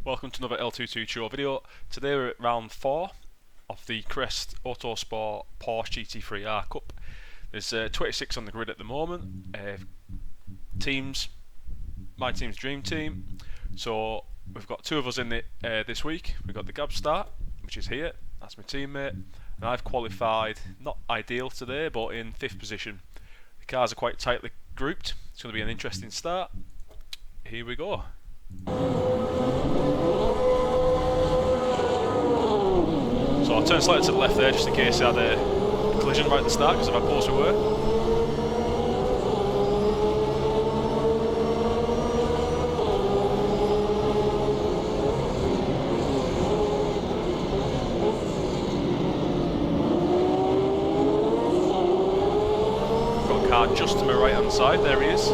Welcome to another L22 Show video. Today we're at round 4 of the Crest Autosport Porsche GT3R Cup. There's 26 on the grid at the moment. Teams, my team's Dream Team. So we've got two of us in it this week. We've got the Gab Start, which is here, that's my teammate. And I've qualified, not ideal today, but in 5th position. The cars are quite tightly grouped. It's going to be an interesting start. Here we go. So I'll turn slightly to the left there just in case I had a collision right at the start, because of how close we were. Got a car just to my right hand side, there he is.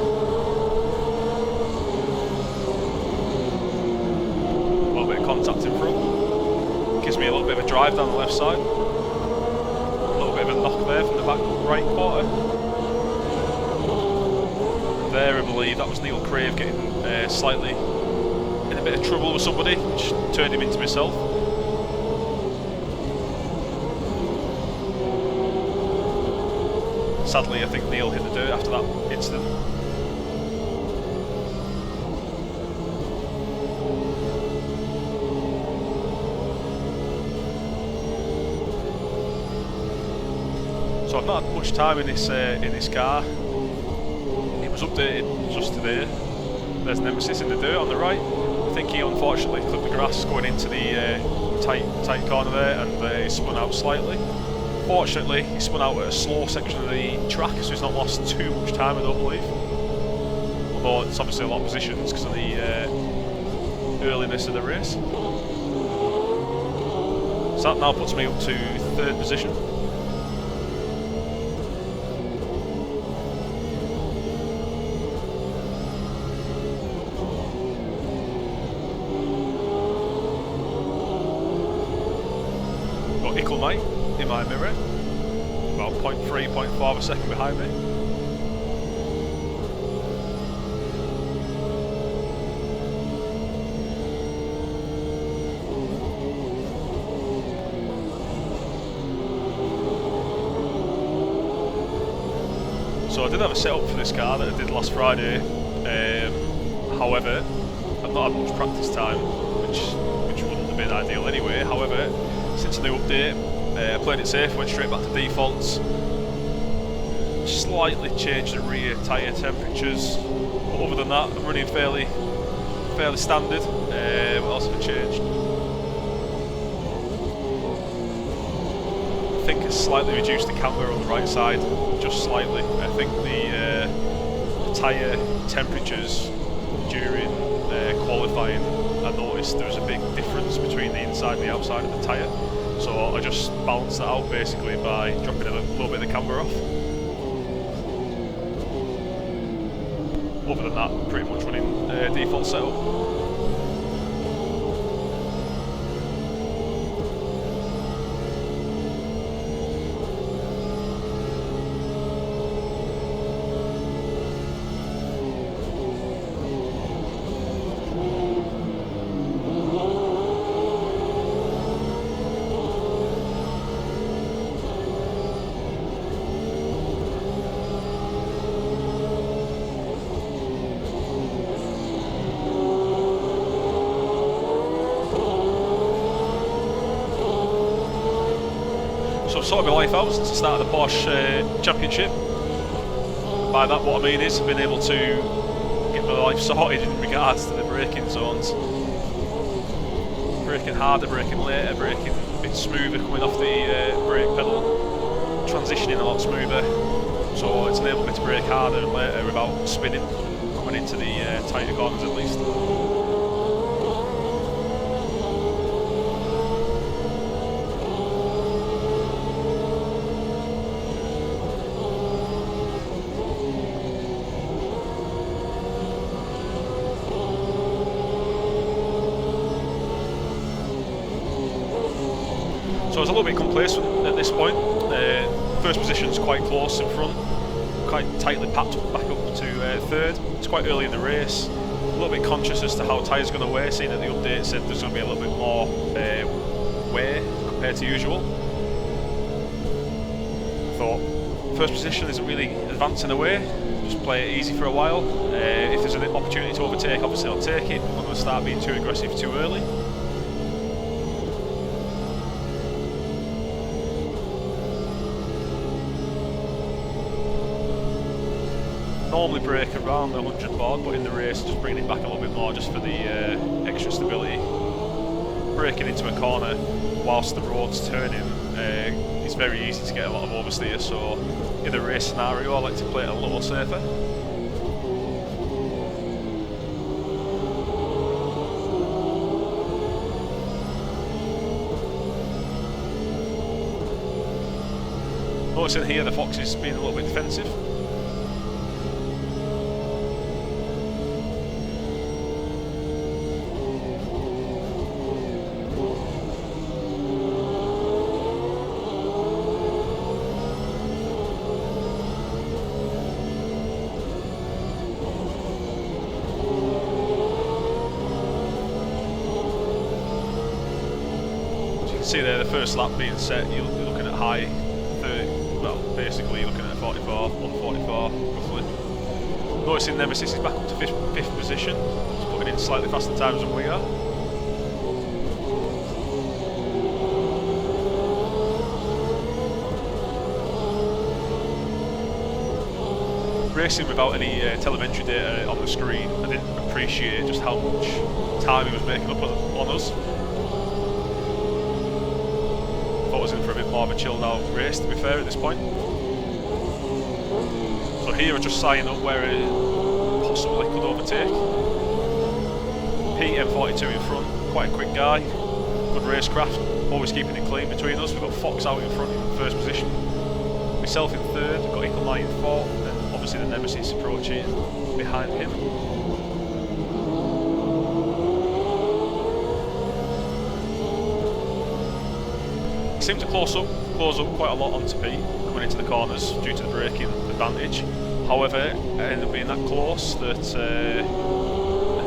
Contact in front, gives me a little bit of a drive down the left side, a little bit of a knock there from the back right quarter. There I believe that was Neil Crave getting slightly in a bit of trouble with somebody, which turned him into myself. Sadly I think Neil hit the dirt after that incident. So I've not had much time in this car. It was updated just today. There's Nemesis in the dirt on the right. I think he unfortunately clipped the grass going into the tight corner there, and he spun out slightly. Fortunately, he spun out at a slow section of the track, so he's not lost too much time, I don't believe. Although it's obviously a lot of positions because of the earliness of the race. So that now puts me up to 3rd position. Icklemite in my mirror, about 0.3, 0.4 of a second behind me. So I did have a setup for this car that I did last Friday, however I've not had much practice time, which wouldn't have been ideal anyway. However, since the new update, I played it safe, went straight back to defaults, slightly changed the rear tyre temperatures, but other than that I'm running fairly standard. What else have I changed? I think it's slightly reduced the camber on the right side, just slightly. I think the tyre temperatures during qualifying, I noticed there was a big difference between the inside and the outside of the tyre, so I just balanced that out basically by dropping a little bit of the camber off. Other than that, pretty much running default setup. So I've sorted my life out since the start of the Porsche Championship. By that what I mean is I've been able to get my life sorted in regards to the braking zones. Braking harder, braking later, braking a bit smoother coming off the brake pedal, transitioning a lot smoother, so it's enabled me to brake harder and later without spinning, coming into the tighter corners at least. So I was a little bit complacent at this point. First position's quite close in front, quite tightly packed back up to 3rd. It's quite early in the race. little bit conscious as to how tyres are going to weigh, seeing that the update said there's going to be a little bit more wear compared to usual. Thought first position isn't really advancing away, just play it easy for a while. If there's an opportunity to overtake, obviously I'll take it, but I'm not going to start being too aggressive too early. Normally brake around the 100 board, but in the race just bringing it back a little bit more just for the extra stability. Braking into a corner whilst the road's turning, it's very easy to get a lot of oversteer, so in the race scenario I like to play it a little safer. Noticing here the Foxx is being a little bit defensive. See there, the first lap being set, you're looking at high 30, well basically you're looking at 44, 144 roughly. Noticing Nemesis is back up to 5th position, he's putting in slightly faster times than we are. Racing without any telemetry data on the screen, I didn't appreciate just how much time he was making up on us. Was in for a bit more of a chilled out race, to be fair, at this point. So here we're just signing up where it possibly could overtake. PeteM42 in front, quite a quick guy, good racecraft, always keeping it clean between us. We've got Foxx out in front in 1st position, myself in 3rd, we've got Icklemite in 4th, and obviously the Nemesis approaching behind him. Seem to close up quite a lot onto Pete coming into the corners due to the braking advantage. However, it ended up being that close that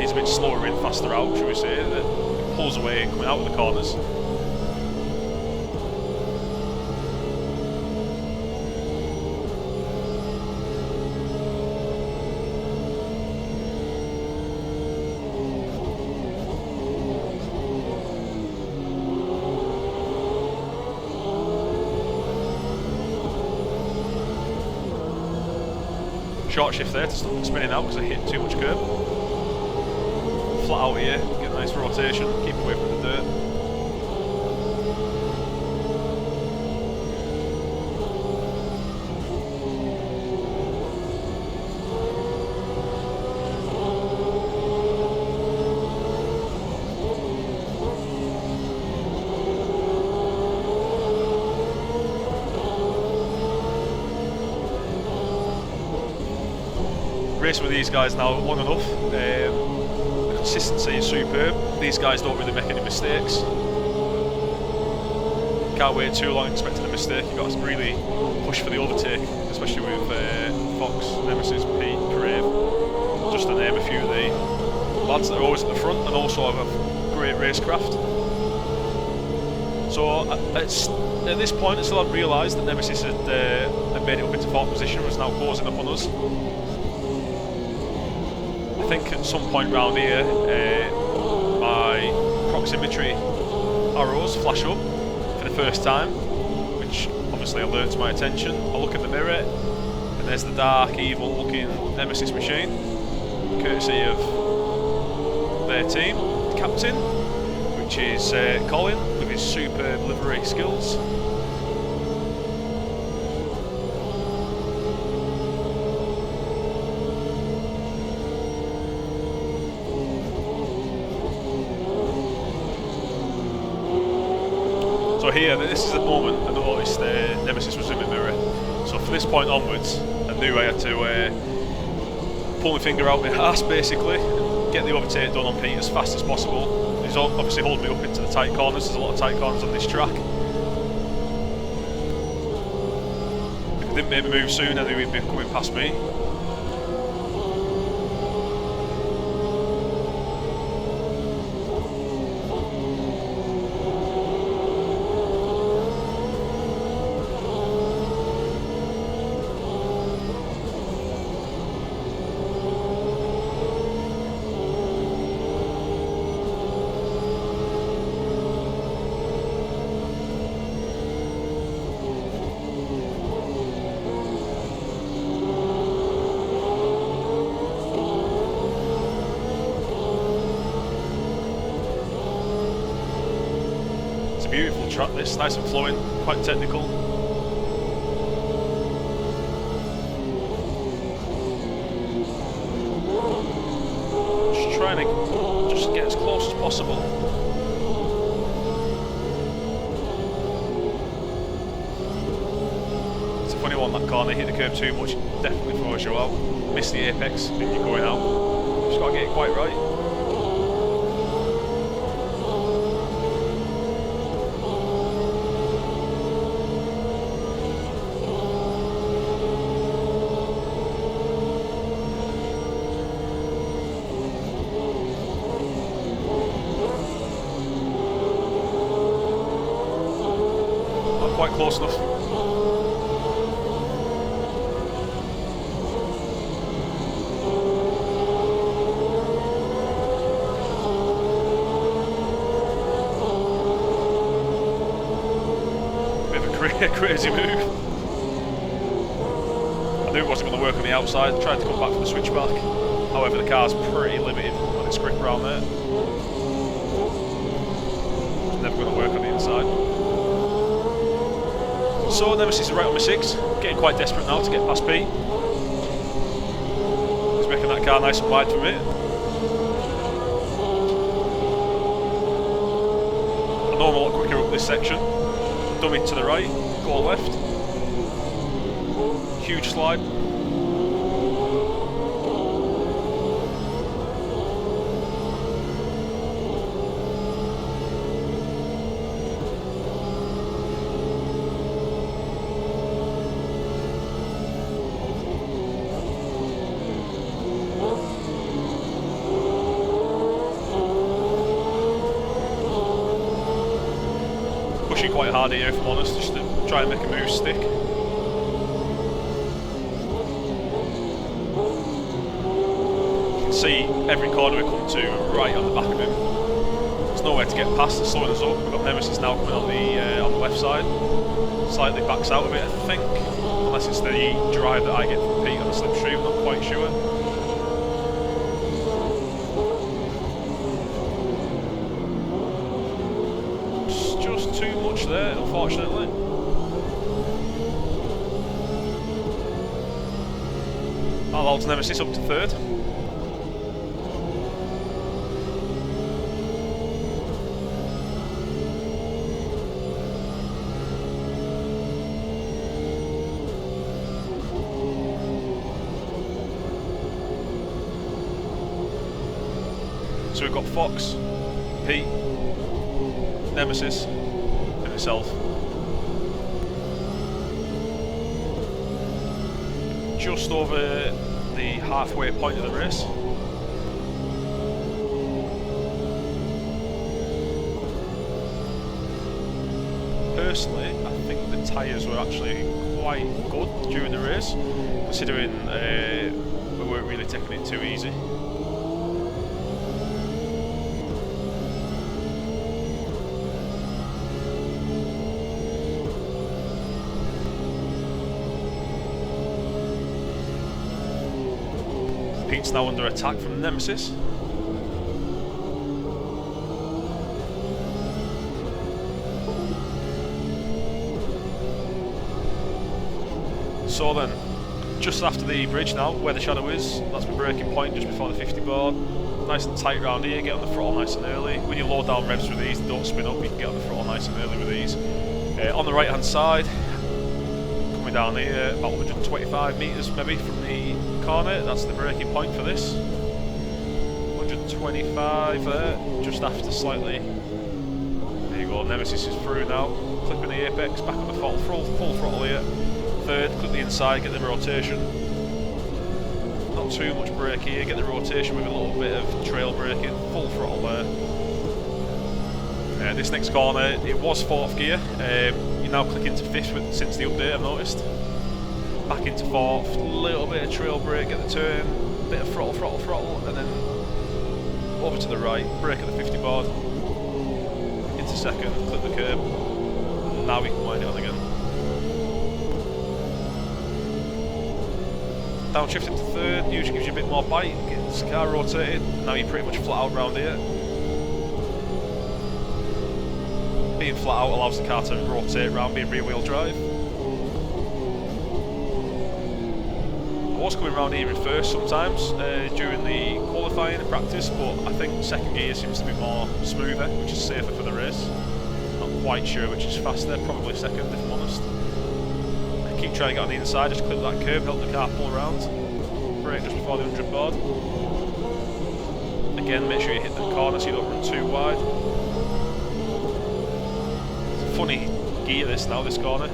he's a bit slower in, faster out, shall we say, that it pulls away coming out of the corners. Short shift there to stop spinning out because I hit too much curb. Flat out here, get a nice rotation, keep away from the dirt. Racing with these guys now long enough, the consistency is superb. These guys don't really make any mistakes. Can't wait too long expecting a mistake. You've got to really push for the overtake, especially with Foxx, Nemesis, Pete, Crave, just to name a few of the lads that are always at the front and also have a great racecraft. So at this point I still hadn't realised that Nemesis had made it up into 4th position and was now closing up on us. I think at some point round here my proximity arrows flash up for the first time, which obviously alerts my attention. I look at the mirror and there's the dark, evil looking Nemesis machine, courtesy of their team captain, which is Colin with his superb livery skills. So here, this is the moment I noticed Nemesis was in my mirror. So from this point onwards, I knew I had to pull my finger out my arse basically, and get the overtake done on Pete as fast as possible. He's obviously holding me up into the tight corners. There's a lot of tight corners on this track. If I didn't make me move soon, I knew he'd be coming past me. a beautiful track this, nice and flowing, quite technical. Just trying to just get as close as possible. It's a funny one, that corner, hit the curb too much, definitely throws you out. Miss the apex and you're going out. Just got to get it quite right. Quite close enough. Bit of a crazy move. I knew it wasn't going to work on the outside. I tried to come back from the switchback. However, the car's pretty limited on its grip around there. It's never going to work on the inside. So Nemesis is right on my 6, getting quite desperate now to get past Pete. He's making that car nice and wide for me. I know I'm a lot quicker up this section. Dummy to the right, go left. Huge slide. Pushing quite hard here, if I'm honest, just to try and make a move stick. You can see every corner we come to right on the back of him. There's nowhere to get past, they're slowing us up. We've got Nemesis now coming on the left side. Slightly backs out a bit, I think. Unless it's the drive that I get from Pete on the slipstream, I'm not quite sure. Too much there, unfortunately. Allows Nemesis up to 3rd. So we've got Foxx, Pete, Nemesis, and myself. Just over the halfway point of the race. Personally, I think the tyres were actually quite good during the race, considering we weren't really taking it too easy. Pete's now under attack from Nemesis. So then, just after the bridge now, where the shadow is, that's my braking point just before the 50 board. Nice and tight round here, get on the throttle nice and early. When you load down revs with these, they don't spin up, you can get on the throttle nice and early with these. On the right hand side, coming down here, about 125 metres maybe from the corner, that's the braking point for this. 125 there, just after slightly. There you go, Nemesis is through now, clipping the apex, back on the throttle, full throttle here. 3rd, clip the inside, get the rotation. Not too much brake here, get the rotation with a little bit of trail braking, full throttle there. This next corner, it was 4th gear, you now click into 5th since the update, I've noticed. Back into 4th, little bit of trail brake, get the turn, bit of throttle, and then over to the right, brake at the 50 board, into 2nd, clip the curb, now we can wind it on again. Downshifting to 3rd, usually gives you a bit more bite, gets the car rotated, now you're pretty much flat out round here. being flat out allows the car to rotate around, being rear wheel drive. I was coming around here in first sometimes during the qualifying and practice, but I think second gear seems to be more smoother, which is safer for the race. Not quite sure which is faster, probably second if I'm honest. I keep trying to get on the inside, just clip that curb, help the car pull around. Brake just before the 100 board. Again, make sure you hit the corner so you don't run too wide. It's a funny gear this now, this corner.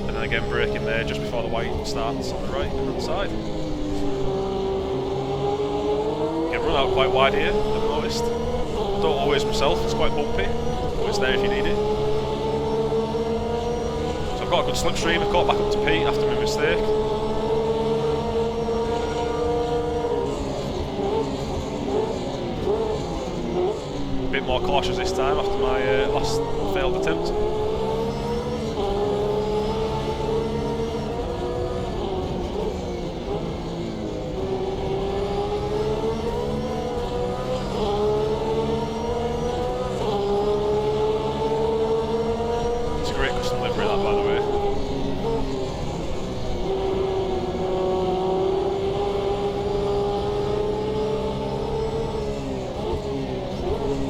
And then again, braking there just before the white starts on the right hand side. Again, run out quite wide here, I've noticed. Don't always myself, it's quite bumpy, but it's there if you need it. So I've got a good slipstream, I've got back up to Pete after my mistake. A bit more cautious this time after my last failed attempt.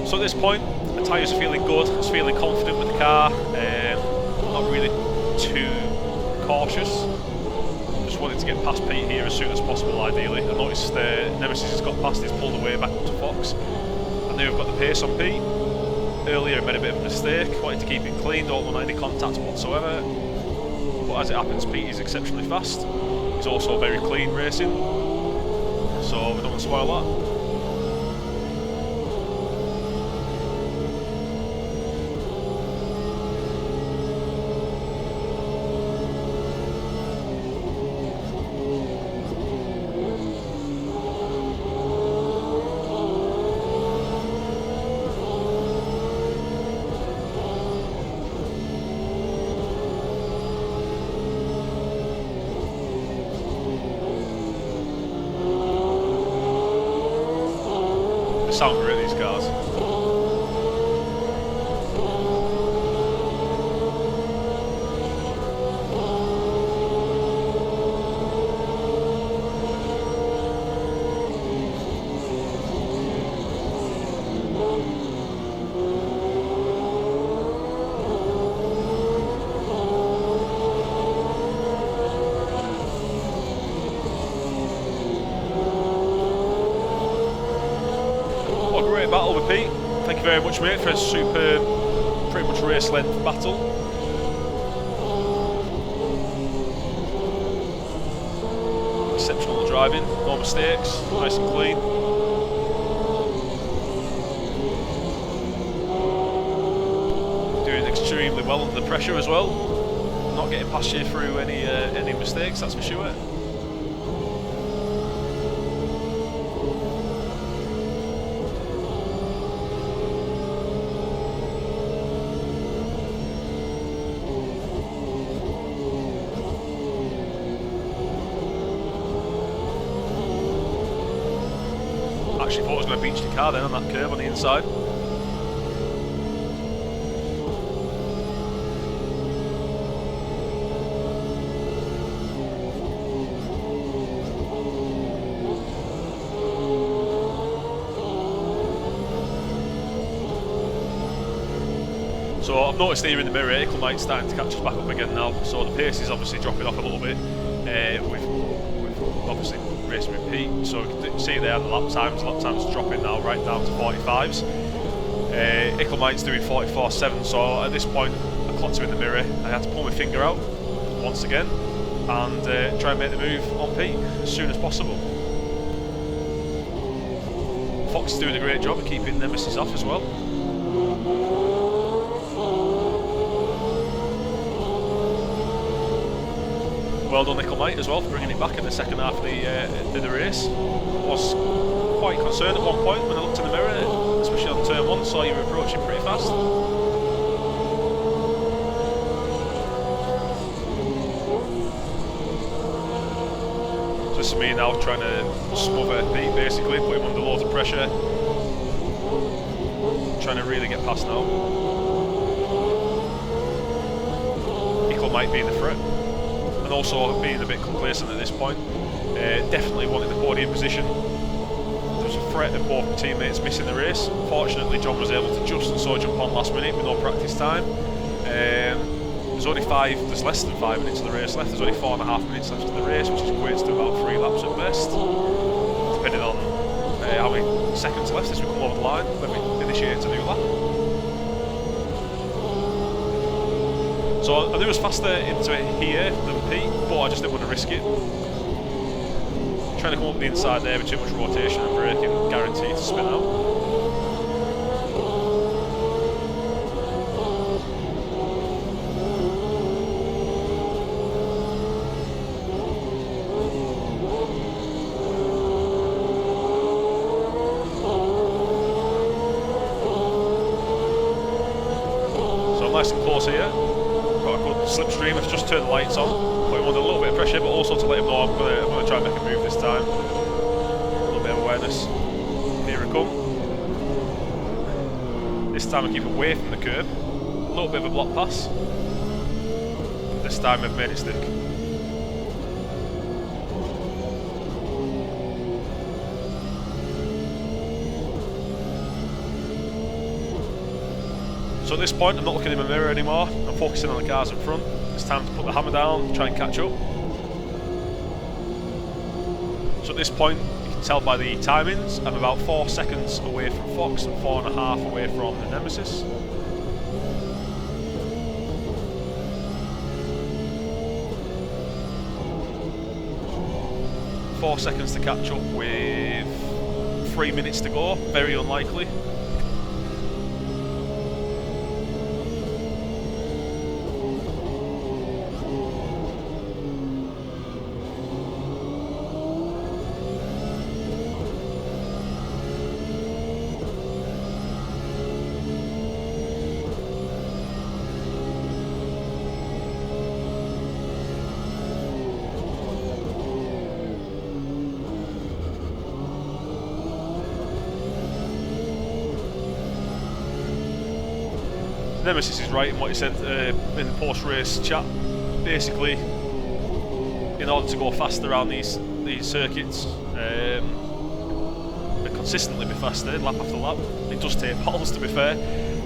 So at this point, the tyres are feeling good, I was feeling confident with the car, not really too cautious. Just wanted to get past Pete here as soon as possible ideally. I noticed Nemesis has got past, he's pulled away back up to Foxx. I knew I've got the pace on Pete. Earlier I made a bit of a mistake, wanted to keep it clean, don't want any contact whatsoever. But as it happens, Pete is exceptionally fast. He's also very clean racing, so we don't want to spoil that. Sound great, these cars. Battle with Pete. Thank you very much, mate, for a superb, pretty much race length battle. Exceptional driving, no mistakes, nice and clean. Doing extremely well under the pressure as well. Not getting past you through any mistakes, that's for sure. Actually thought I was going to beach the car then on that curve on the inside. So I've noticed here in the mirror, Icklemite's starting to catch us back up again now, so the pace is obviously dropping off a little bit. We've obviously racing with Pete, so you can see there the lap times dropping now right down to 45s. Icklemite's doing 44.7, so at this point I clocked him in the mirror. I had to pull my finger out once again and try and make the move on Pete as soon as possible. Foxx is doing a great job of keeping Nemesis off as well. Well done, Icklemite, as well, for bringing it back in the second half of the race. I was quite concerned at one point when I looked in the mirror, especially on turn 1, saw you were approaching pretty fast. So this is me now trying to smother Pete, basically, put him under loads of pressure. Try trying to really get past now. Icklemite being the threat, and also being a bit complacent at this point. Definitely wanted the podium position. There was a threat of both teammates missing the race. Fortunately, John was able to just and so jump on last minute with no practice time. There's less than 5 minutes of the race left. There's only 4.5 minutes left of the race, which equates to about 3 laps at best, depending on how many seconds left as we come over the line when we initiate a new lap. So I knew I was faster into it here than Pete, but I just didn't want to risk it. Trying to come up the inside there with too much rotation and braking, guaranteed to spin out. Nice and close here. Got a good slipstream. I've just turned the lights on, put him under a little bit of pressure, but also to let him know I'm going to try and make a move this time. A little bit of awareness. Here I come. This time I keep away from the curb. A little bit of a block pass. This time I've made it stick. So at this point, I'm not looking in my mirror anymore. I'm focusing on the cars in front. It's time to put the hammer down, try and catch up. So at this point, you can tell by the timings, I'm about 4 seconds away from Foxx and 4.5 away from the Nemesis. Four seconds to catch up with 3 minutes to go. Very unlikely. Nemesis is right in what he said in the post-race chat. Basically, in order to go faster around these circuits, and consistently be faster lap after lap, it does take balls, to be fair.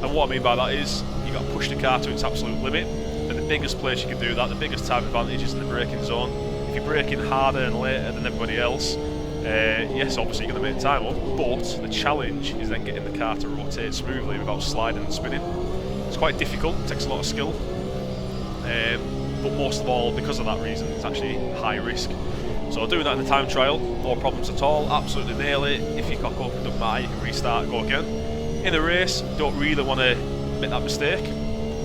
And what I mean by that is you've got to push the car to its absolute limit. And the biggest place you can do that, the biggest time advantage, is in the braking zone. If you're braking harder and later than everybody else, yes, obviously you're going to make time up, but the challenge is then getting the car to rotate smoothly without sliding and spinning. It's quite difficult, it takes a lot of skill, but most of all, because of that reason, it's actually high risk. So doing that in the time trial, no problems at all, absolutely nail it. If you cock up, it doesn't matter, you can restart, go again. In a race, don't really want to make that mistake.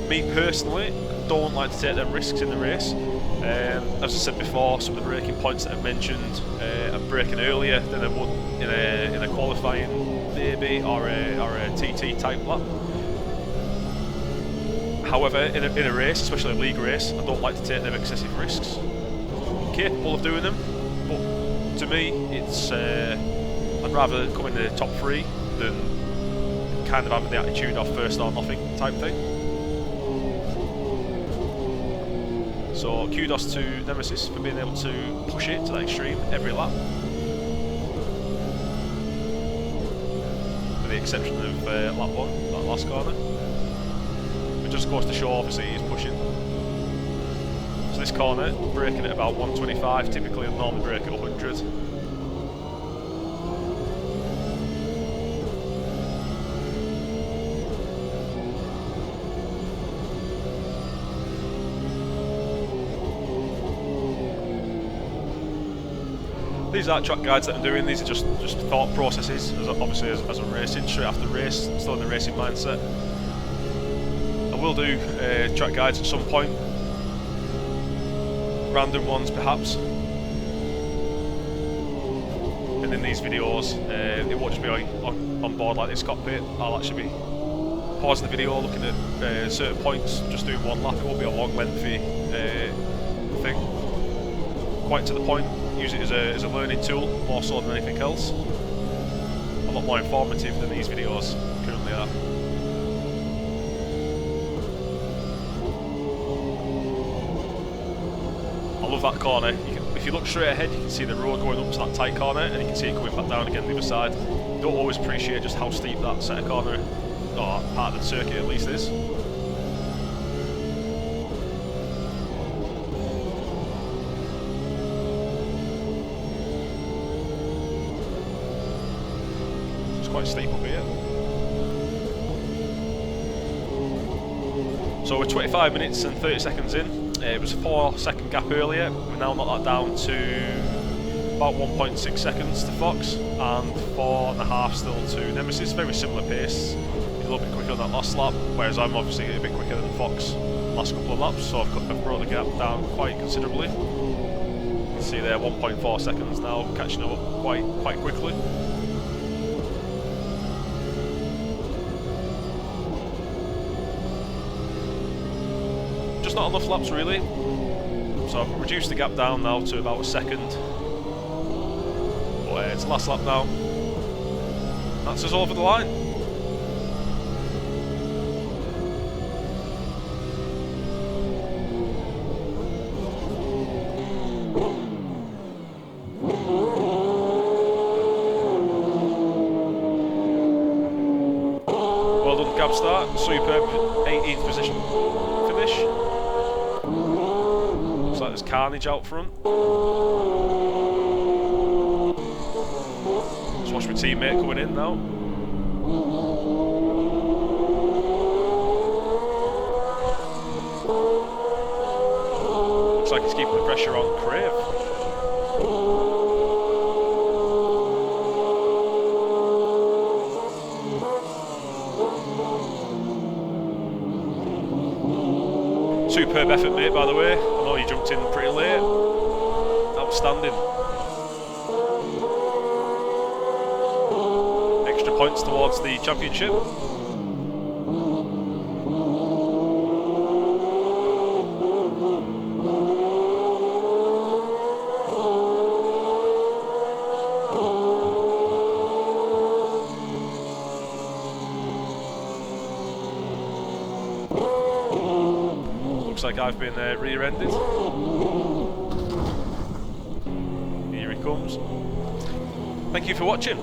Me personally, don't like to take them risks in the race. As I said before, some of the braking points that I've mentioned, I'm braking earlier than I would in a qualifying maybe, or a TT type lap. However, in a race, especially a league race, I don't like to take them excessive risks. I'm capable of doing them, but to me, it's I'd rather come in the top 3 than kind of having the attitude of first or nothing type thing. So kudos to Nemesis for being able to push it to that extreme every lap, with the exception of lap 1, that last corner. Just goes to show, obviously, he's pushing. So this corner, braking at about 125, typically I'd normally brake at 100. These aren't track guides that I'm doing, these are just thought processes, obviously as I'm racing, straight after the race, still in the racing mindset. I will do track guides at some point, random ones perhaps, and in these videos it won't just be on board like this cockpit. I'll actually be pausing the video, looking at certain points, just doing one lap. It won't be a long lengthy thing, quite to the point, use it as a learning tool more so than anything else. A lot more informative than these videos currently. really are. I love that corner. If you look straight ahead, you can see the road going up to that tight corner, and you can see it coming back down again the other side. You don't always appreciate just how steep that set of corner, or part of the circuit at least, is. It's quite steep up here. So we're 25 minutes and 30 seconds in. It was a 4-second gap earlier. We now knocked that down to about 1.6 seconds to Foxx and 4.5 still to Nemesis. Very similar pace. He's a little bit quicker on that last lap, whereas I'm obviously a bit quicker than Foxx last couple of laps, so I've brought the gap down quite considerably. You can see there 1.4 seconds now, catching up quite quickly. Just not enough laps really, so I've reduced the gap down now to about a second. But it's the last lap now. That's us over the line. Well done, Gab start. Superb 18th position finish. Looks like there's carnage out front. Just watch my teammate coming in now. Looks like he's keeping the pressure on Crave. Superb effort, mate, by the way. I know you jumped in pretty late. Outstanding. Extra points towards the championship. Looks like I've been rear-ended. Here he comes. Thank you for watching.